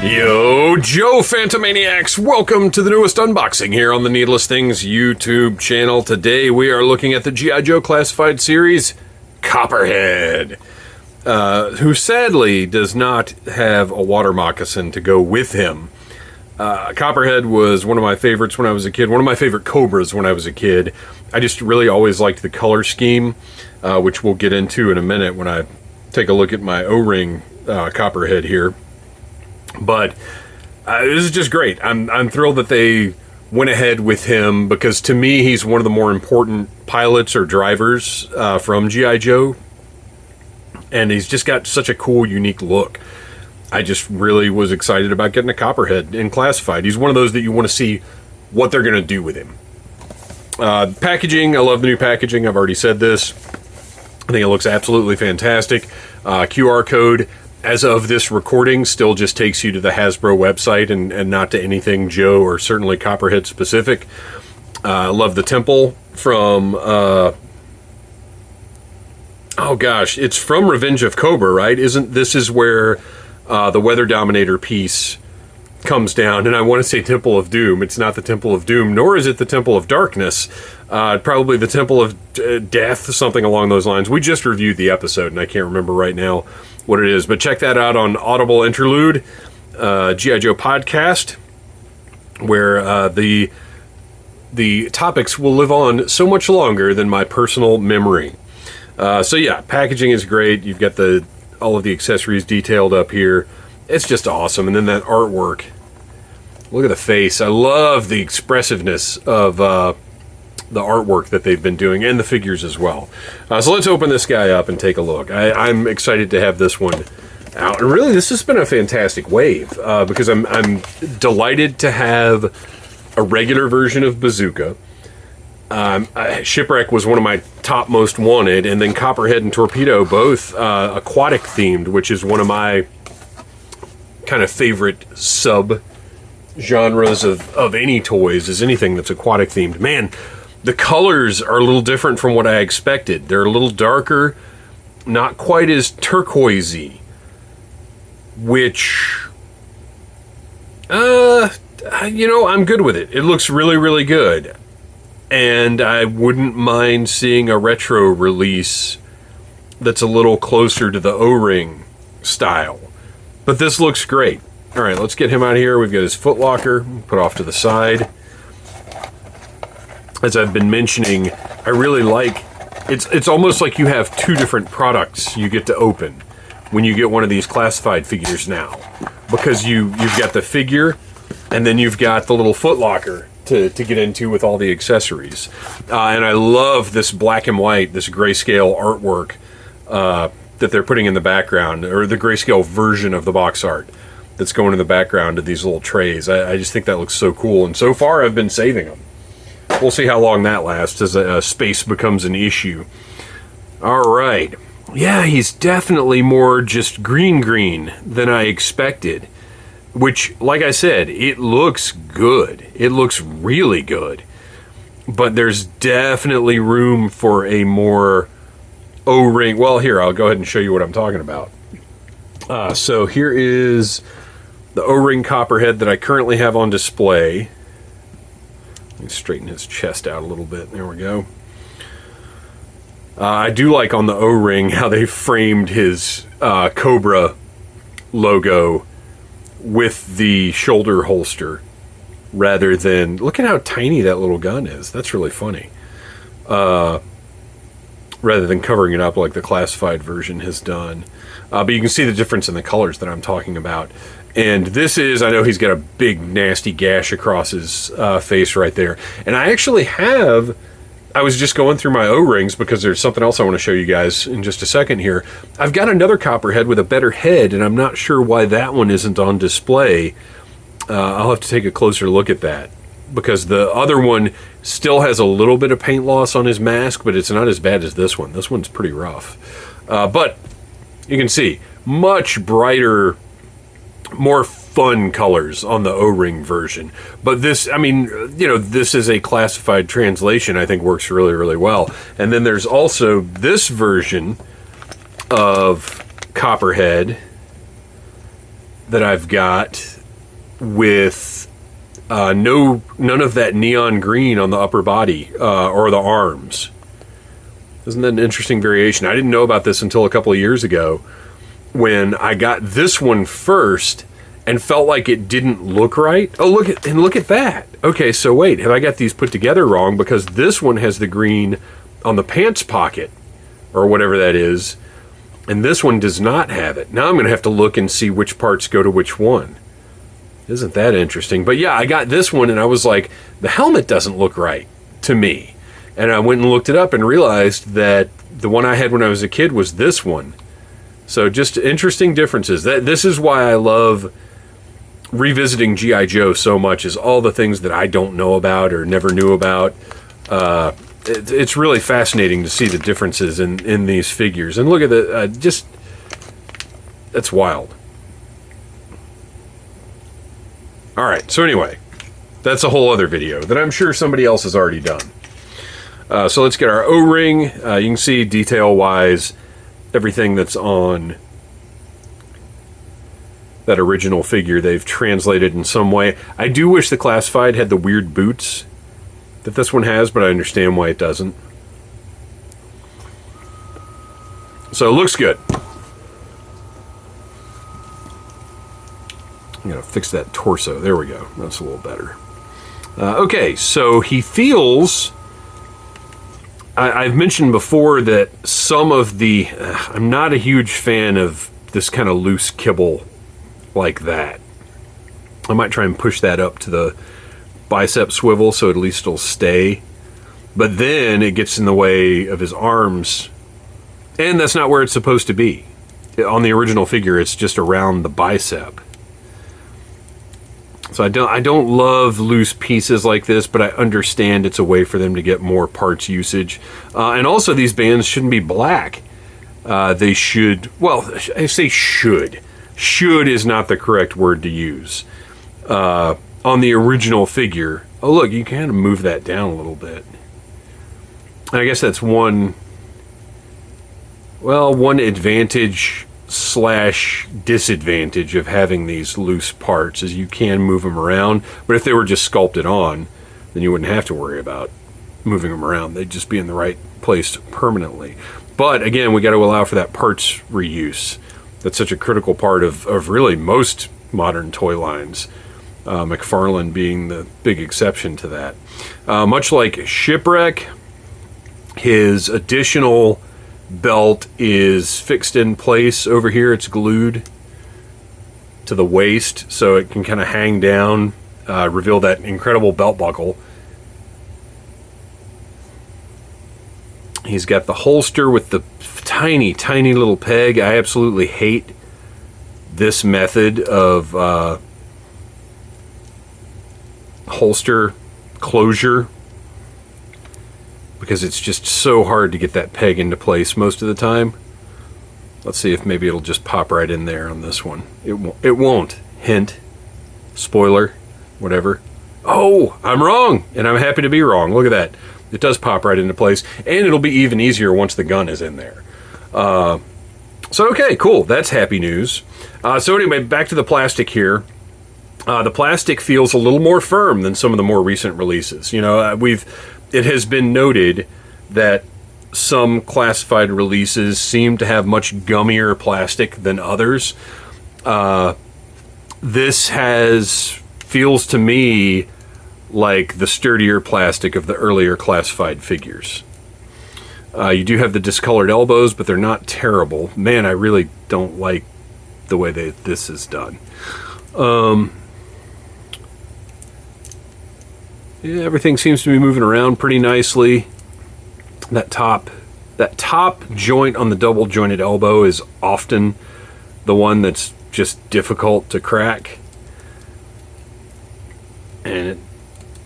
Yo, Joe Phantomaniacs, welcome to the newest unboxing here on the Needless Things YouTube channel. Today we are looking at the G.I. Joe Classified series, Copperhead, who sadly does not have a water moccasin to go with him. Copperhead was one of my favorites when I was a kid, one of my favorite Cobras when I was a kid. I just really always liked the color scheme, which we'll get into in a minute when I take a look at my O-ring Copperhead here. But this is just great. I'm thrilled that they went ahead with him because to me he's one of the more important pilots or drivers from G.I. Joe. And he's just got such a cool, unique look. I just really was excited about getting a Copperhead in Classified. He's one of those that you want to see what they're going to do with him. Packaging, I love the new packaging. I've already said this. I think it looks absolutely fantastic. QR code. As of this recording, still just takes you to the Hasbro website and not to anything Joe or certainly Copperhead specific. I love the temple from, oh gosh, it's from Revenge of Cobra, right? This is where the Weather Dominator piece comes down, and I want to say Temple of Doom. It's not the Temple of Doom, nor is it the Temple of Darkness. Probably the Temple of Death, something along those lines. We just reviewed the episode, and I can't remember right now what it is, but check that out on Audible Interlude, G.I. Joe podcast, where the topics will live on so much longer than my personal memory. So yeah, packaging is great. You've got all of the accessories detailed up here. It's just awesome. And then that artwork. Look at the face. I love the expressiveness of the artwork that they've been doing, and the figures as well. So let's open this guy up and take a look. I'm excited to have this one out. And really, this has been a fantastic wave, because I'm delighted to have a regular version of Bazooka. Shipwreck was one of my top most wanted, and then Copperhead and Torpedo, both aquatic themed, which is one of my kind of favorite sub genres of any toys, is anything that's aquatic themed. Man, the colors are a little different from what I expected. They're a little darker, not quite as turquoisey, which, I'm good with it. It looks really, really good. And I wouldn't mind seeing a retro release that's a little closer to the O-ring style. But this looks great. All right, let's get him out of here. We've got his footlocker, put off to the side. As I've been mentioning, I really like, it's almost like you have two different products you get to open when you get one of these classified figures now. Because you've got the figure, and then you've got the little footlocker to get into with all the accessories. And I love this black and white, this grayscale artwork that they're putting in the background, or the grayscale version of the box art that's going in the background of these little trays. I just think that looks so cool, and so far I've been saving them. We'll see how long that lasts as space becomes an issue. All right. Yeah, he's definitely more just green than I expected. Which, like I said, it looks good. It looks really good. But there's definitely room for a more O-ring. Well, here, I'll go ahead and show you what I'm talking about. So here is the O-ring Copperhead that I currently have on display. Let me straighten his chest out a little bit. There we go. I do like on the O-ring how they framed his Cobra logo with the shoulder holster rather than... Look at how tiny that little gun is. That's really funny. Rather than covering it up like the classified version has done. But you can see the difference in the colors that I'm talking about. And this is, I know he's got a big nasty gash across his face right there. And I actually have, I was just going through my O-rings because there's something else I want to show you guys in just a second here. I've got another Copperhead with a better head, and I'm not sure why that one isn't on display. I'll have to take a closer look at that, because the other one still has a little bit of paint loss on his mask, but it's not as bad as this one. This one's pretty rough. But you can see, much brighter, more fun colors on the O-ring version. But this, I mean, this is a classified translation, I think works really, really well. And then there's also this version of Copperhead that I've got with none of that neon green on the upper body or the arms. Isn't that an interesting variation? I didn't know about this until a couple of years ago when I got this one first and felt like it didn't look right. Oh, look at that. Okay, so wait, have I got these put together wrong? Because this one has the green on the pants pocket or whatever that is, and this one does not have it. Now I'm going to have to look and see which parts go to which one. Isn't that interesting? But yeah, I got this one and I was like, the helmet doesn't look right to me. And I went and looked it up and realized that the one I had when I was a kid was this one. So just interesting differences. This is why I love revisiting G.I. Joe so much, is all the things that I don't know about or never knew about. It's really fascinating to see the differences in these figures. And look at the, that's wild. All right, so anyway, that's a whole other video that I'm sure somebody else has already done. So let's get our O-ring. You can see detail-wise everything that's on that original figure they've translated in some way. I do wish the Classified had the weird boots that this one has, but I understand why it doesn't. So it looks good. I'm going to fix that torso. There we go. That's a little better. Okay, so he feels... I've mentioned before that some of the... I'm not a huge fan of this kind of loose kibble like that. I might try and push that up to the bicep swivel so at least it'll stay. But then it gets in the way of his arms. And that's not where it's supposed to be. On the original figure, it's just around the bicep. So I don't love loose pieces like this, but I understand it's a way for them to get more parts usage. And also these bands shouldn't be black. They should, well, I say should. Should is not the correct word to use. On the original figure, oh look, you can kind of move that down a little bit. And I guess that's one advantage slash disadvantage of having these loose parts is you can move them around, but if they were just sculpted on, then you wouldn't have to worry about moving them around. They'd just be in the right place permanently. But again, we got to allow for that parts reuse. That's such a critical part of really most modern toy lines, McFarlane being the big exception to that. Much like Shipwreck, his additional belt is fixed in place over here. It's glued to the waist so it can kind of hang down, reveal that incredible belt buckle. He's got the holster with the tiny little peg. I absolutely hate this method of holster closure, because it's just so hard to get that peg into place most of the time. Let's see if maybe it'll just pop right in there on this one. It won't. Hint. Spoiler. Whatever. Oh, I'm wrong, and I'm happy to be wrong. Look at that. It does pop right into place, and it'll be even easier once the gun is in there. So okay, cool. That's happy news. So anyway, back to the plastic here. The plastic feels a little more firm than some of the more recent releases. You know, it has been noted that some Classified releases seem to have much gummier plastic than others. This feels to me like the sturdier plastic of the earlier Classified figures. You do have the discolored elbows, but they're not terrible. Man, I really don't like the way this is done. Yeah, everything seems to be moving around pretty nicely. That top joint on the double jointed elbow is often the one that's just difficult to crack. And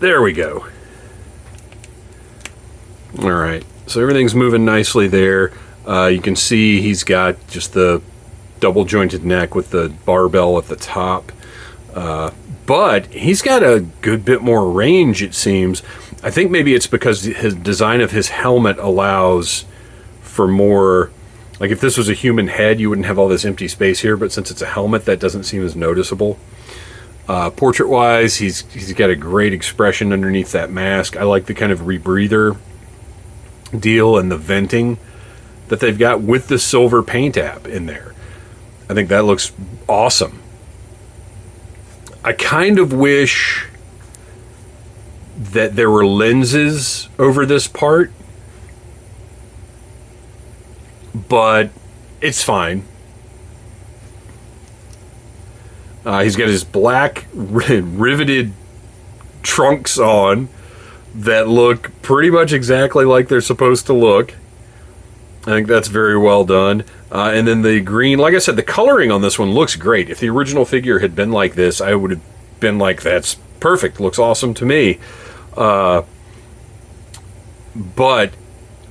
there we go. All right, so everything's moving nicely there. You can see he's got just the double jointed neck with the barbell at the top. But he's got a good bit more range, it seems. I think maybe it's because his design of his helmet allows for more... Like if this was a human head, you wouldn't have all this empty space here, but since it's a helmet, that doesn't seem as noticeable. Portrait-wise, he's got a great expression underneath that mask. I like the kind of rebreather deal and the venting that they've got with the silver paint app in there. I think that looks awesome. I kind of wish that there were lenses over this part, but it's fine. He's got his black riveted trunks on that look pretty much exactly like they're supposed to look. I think that's very well done. And then the green, like I said, the coloring on this one looks great. If the original figure had been like this, I would have been like, that's perfect, looks awesome to me. But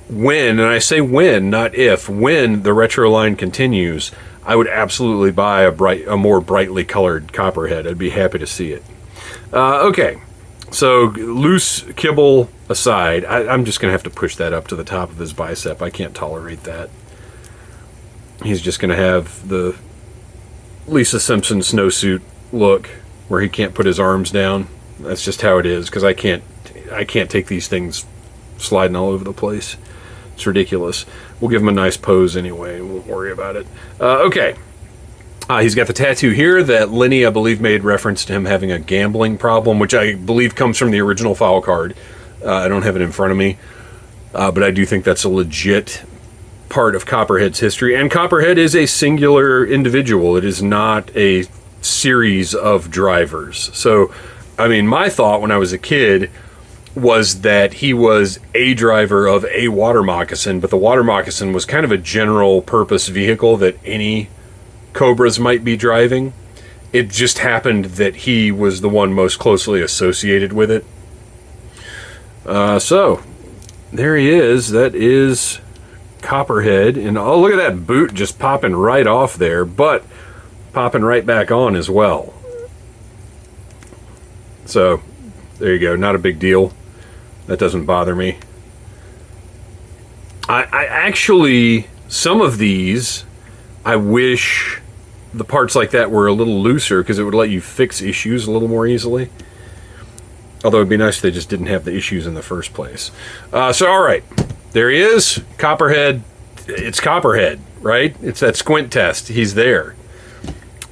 when, and I say when, not if, when the retro line continues, I would absolutely buy a more brightly colored Copperhead. I'd be happy to see it. Okay, so loose kibble aside, I'm just going to have to push that up to the top of his bicep. I can't tolerate that. He's just going to have the Lisa Simpson snowsuit look where he can't put his arms down. That's just how it is, because I can't take these things sliding all over the place. It's ridiculous. We'll give him a nice pose anyway. We won't worry about it. Okay. He's got the tattoo here that Lenny, I believe, made reference to him having a gambling problem, which I believe comes from the original file card. I don't have it in front of me, but I do think that's a legit part of Copperhead's history. And Copperhead is a singular individual. It is not a series of drivers. So, I mean, my thought when I was a kid was that he was a driver of a water moccasin, but the water moccasin was kind of a general purpose vehicle that any Cobras might be driving. It just happened that he was the one most closely associated with it. So, there he is. That is Copperhead. And oh, look at that boot just popping right off there, but popping right back on as well. So, there you go. Not a big deal. That doesn't bother me. I actually, some of these, I wish the parts like that were a little looser because it would let you fix issues a little more easily. Although it'd be nice if they just didn't have the issues in the first place. So, all right. There he is. Copperhead. It's Copperhead, right? It's that squint test. He's there.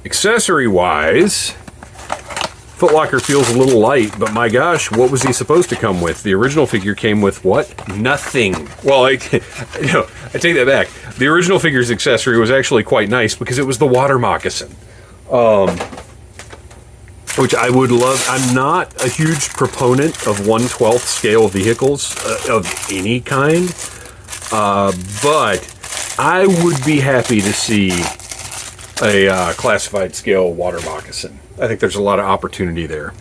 Accessory-wise, Foot Locker feels a little light, but my gosh, what was he supposed to come with? The original figure came with what? Nothing. Well, I take that back. The original figure's accessory was actually quite nice because it was the water moccasin, which I would love. I'm not a huge proponent of 1/12 scale vehicles of any kind, but I would be happy to see a classified scale water moccasin. I think there's a lot of opportunity there.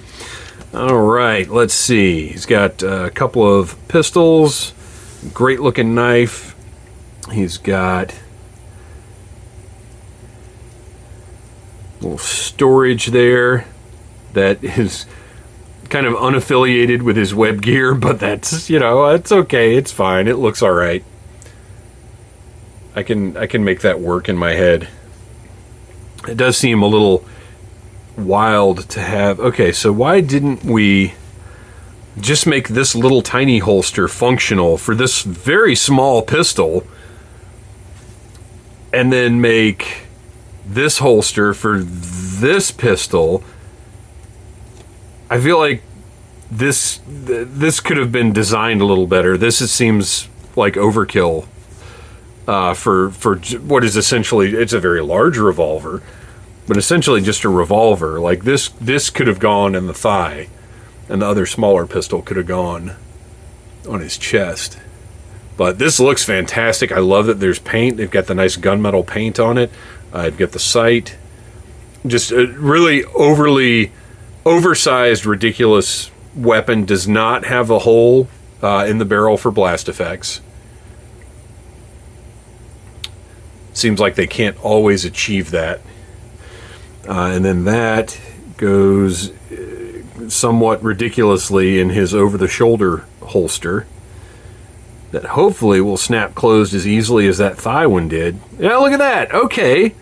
All right, let's see. He's got a couple of pistols, great looking knife. He's got a little storage there that is kind of unaffiliated with his web gear, but that's, it's okay. It's fine. It looks all right. I can make that work in my head. It does seem a little wild to have. Okay, so why didn't we just make this little tiny holster functional for this very small pistol and then make this holster for this pistol? I feel like this could have been designed a little better. This seems like overkill for what is essentially, it's a very large revolver, but essentially just a revolver. Like this could have gone in the thigh, and the other smaller pistol could have gone on his chest. But this looks fantastic. I love that there's paint. They've got the nice gunmetal paint on it. I've got the sight. Just a really overly oversized, ridiculous weapon. Does not have a hole in the barrel for blast effects. Seems like they can't always achieve that. And then that goes somewhat ridiculously in his over-the-shoulder holster that hopefully will snap closed as easily as that thigh one did. Yeah, look at that. Okay.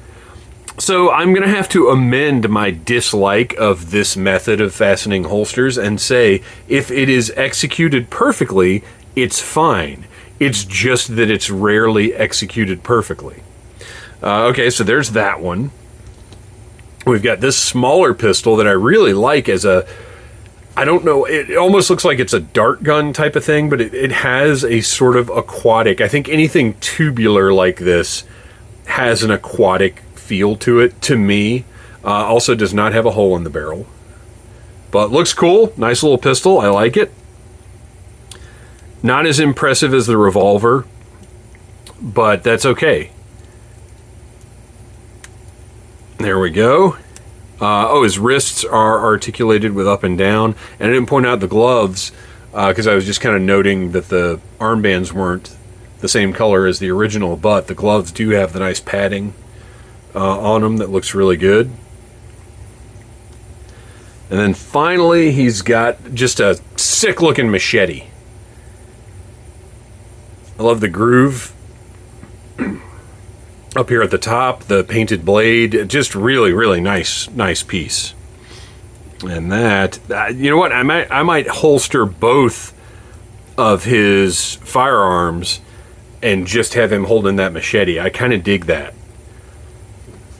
So I'm going to have to amend my dislike of this method of fastening holsters and say if it is executed perfectly, it's fine. It's just that it's rarely executed perfectly. Okay, so there's that one. We've got this smaller pistol that I really like as a, I don't know, it almost looks like it's a dart gun type of thing, but it has a sort of aquatic, I think anything tubular like this has an aquatic feel to it, to me. Also does not have a hole in the barrel. But looks cool, nice little pistol, I like it. Not as impressive as the revolver, but that's okay. There we go. Oh, his wrists are articulated with up and down. And I didn't point out the gloves because I was just kind of noting that the armbands weren't the same color as the original, but the gloves do have the nice padding on them that looks really good. And then finally, he's got just a sick looking machete. I love the groove up here at the top, the painted blade, just really, really nice piece. And that, you know what, I might holster both of his firearms and just have him holding that machete. I kind of dig that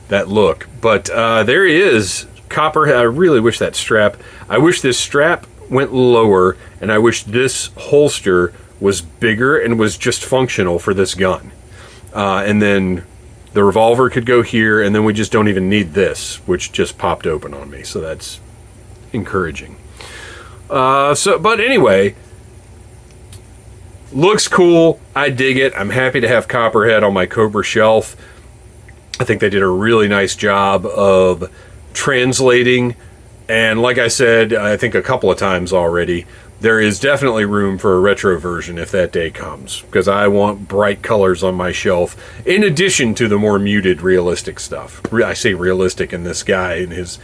look. But there he is, Copperhead. I really wish that strap, I wish this strap went lower, and I wish this holster was bigger and was just functional for this gun. And then the revolver could go here, and then we just don't even need this, which just popped open on me. So that's encouraging. But anyway, looks cool. I dig it. I'm happy to have Copperhead on my Cobra shelf. I think they did a really nice job of translating. And like I said, I think a couple of times already, there is definitely room for a retro version if that day comes, because I want bright colors on my shelf in addition to the more muted realistic stuff. I say realistic in this guy in his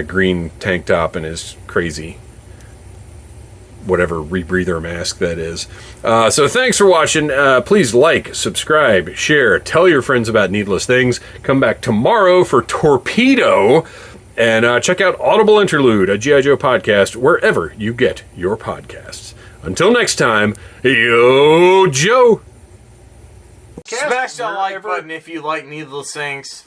green tank top and his crazy whatever rebreather mask that is. So thanks for watching. Please like, subscribe, share, tell your friends about Needless Things. Come back tomorrow for Torpedo. And check out Audible Interlude, a G.I. Joe podcast, wherever you get your podcasts. Until next time, yo, Joe! Smash that like button if you like Needless Things.